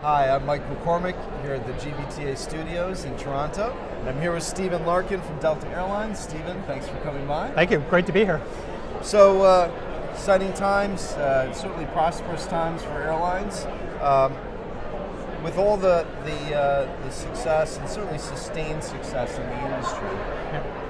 Hi, I'm Mike McCormick here at the GBTA studios in Toronto. And I'm here with Stephen Larkin from Delta Airlines. Stephen, thanks for coming by. Thank you, great to be here. So, exciting times, certainly prosperous times for airlines. With all the success and certainly sustained success in the industry,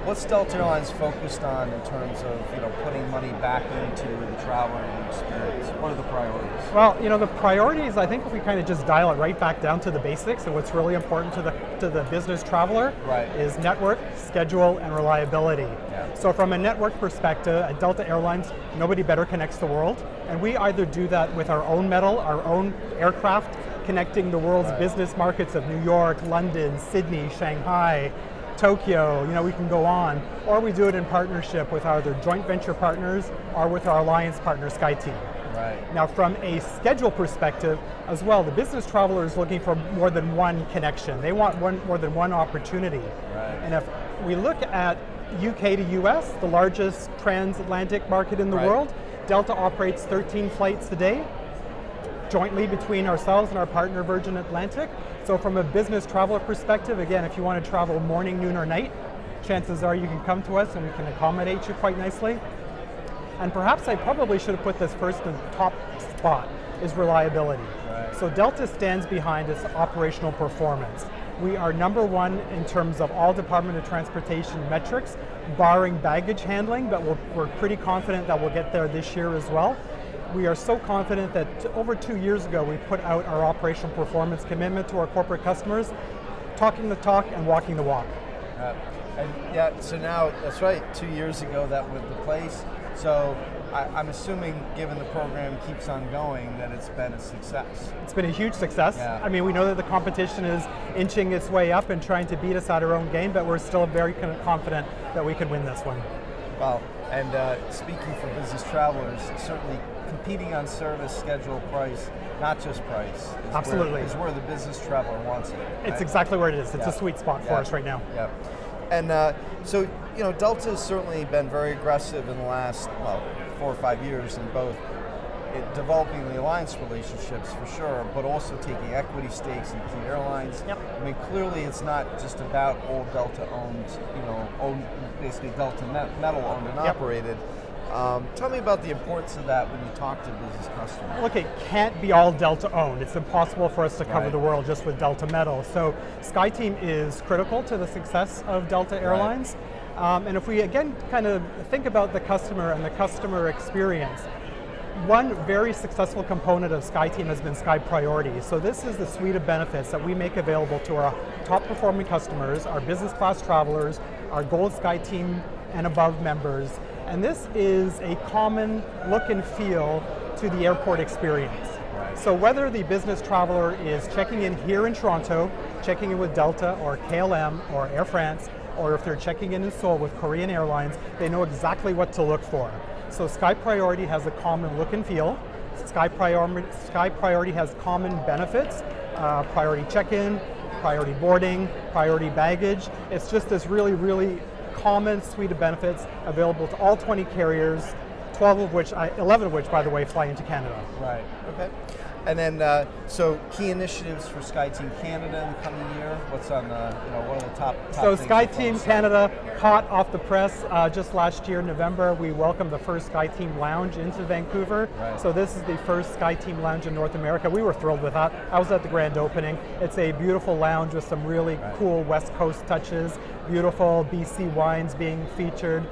what's Delta Airlines focused on in terms of putting money back into the traveler and the experience? What are the priorities? Well, the priorities, I think if we kind of just dial it right back down to the basics and what's really important to the business traveler is network, schedule, and reliability. Yeah. So from a network perspective, at Delta Airlines, nobody better connects the world, and we either do that with our own metal, our own aircraft, connecting the world's business markets of New York, London, Sydney, Shanghai, Tokyo, we can go on, or we do it in partnership with either joint venture partners or with our alliance partner, SkyTeam. Right. Now from a schedule perspective as well, the business traveler is looking for more than one connection. They want more than one opportunity. Right. And if we look at UK to US, the largest transatlantic market in the world, Delta operates 13 flights a day, jointly between ourselves and our partner Virgin Atlantic. So from a business traveler perspective, again, if you want to travel morning, noon, or night, chances are you can come to us and we can accommodate you quite nicely. And perhaps I probably should have put this first in the top spot, is reliability. Right. So Delta stands behind its operational performance. We are number one in terms of all Department of Transportation metrics, barring baggage handling, but we're pretty confident that we'll get there this year as well. We are so confident that over 2 years ago, we put out our operational performance commitment to our corporate customers, talking the talk and walking the walk. So now, that's right, 2 years ago that was the place. So I'm assuming, given the program keeps on going, that it's been a success. It's been a huge success. Yeah. I mean, we know that the competition is inching its way up and trying to beat us at our own game, but we're still very confident that we could win this one. Well, and speaking for business travelers, certainly competing on service, schedule, price, not just price. Absolutely. Is where the business traveler wants it. Right? It's exactly where it is. It's a sweet spot for us right now. Yeah. And so, Delta has certainly been very aggressive in the last, 4 or 5 years in both developing the alliance relationships for sure, but also taking equity stakes in key airlines. Yep. I mean, clearly it's not just about all Delta owned, basically Delta metal owned and operated. Tell me about the importance of that when you talk to business customers. Look, it can't be all Delta owned. It's impossible for us to cover the world just with Delta metal. So SkyTeam is critical to the success of Delta Airlines. And if we again kind of think about the customer and the customer experience, one very successful component of SkyTeam has been Sky Priority. So this is the suite of benefits that we make available to our top performing customers, our business class travelers, our Gold SkyTeam and above members. And this is a common look and feel to the airport experience. So whether the business traveler is checking in here in Toronto, checking in with Delta or KLM or Air France, or if they're checking in Seoul with Korean Airlines, they know exactly what to look for. So Sky Priority has a common look and feel. Sky Priority has common benefits, priority check-in, priority boarding, priority baggage. It's just this really, really common suite of benefits available to all 20 carriers, 11 of which, by the way, fly into Canada. Right, okay. And then, so key initiatives for SkyTeam Canada in the coming year. What's on what are the top So things SkyTeam Canada, hot off the press, just last year in November, we welcomed the first SkyTeam Lounge into Vancouver. Right. So this is the first SkyTeam Lounge in North America. We were thrilled with that. I was at the grand opening. It's a beautiful lounge with some really cool West Coast touches, beautiful BC wines being featured.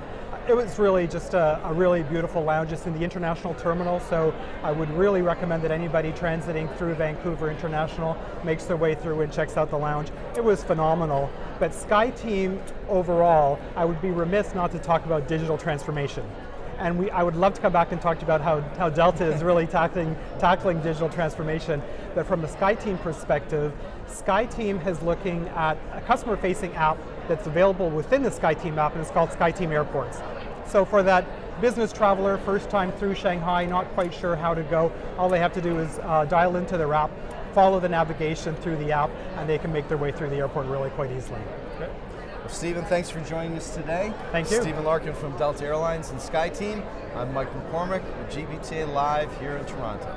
It was really just a really beautiful lounge. It's in the international terminal, so I would really recommend that anybody transiting through Vancouver International makes their way through and checks out the lounge. It was phenomenal. But SkyTeam overall, I would be remiss not to talk about digital transformation. And I would love to come back and talk to you about how Delta is really tackling digital transformation. But from a SkyTeam perspective, SkyTeam is looking at a customer-facing app that's available within the SkyTeam app, and it's called SkyTeam Airports. So for that business traveler, first time through Shanghai, not quite sure how to go, all they have to do is dial into their app, follow the navigation through the app, and they can make their way through the airport really quite easily. Okay. Well, Stephen, thanks for joining us today. Thank you. Stephen Larkin from Delta Airlines and SkyTeam. I'm Mike McCormick with GBTA Live here in Toronto.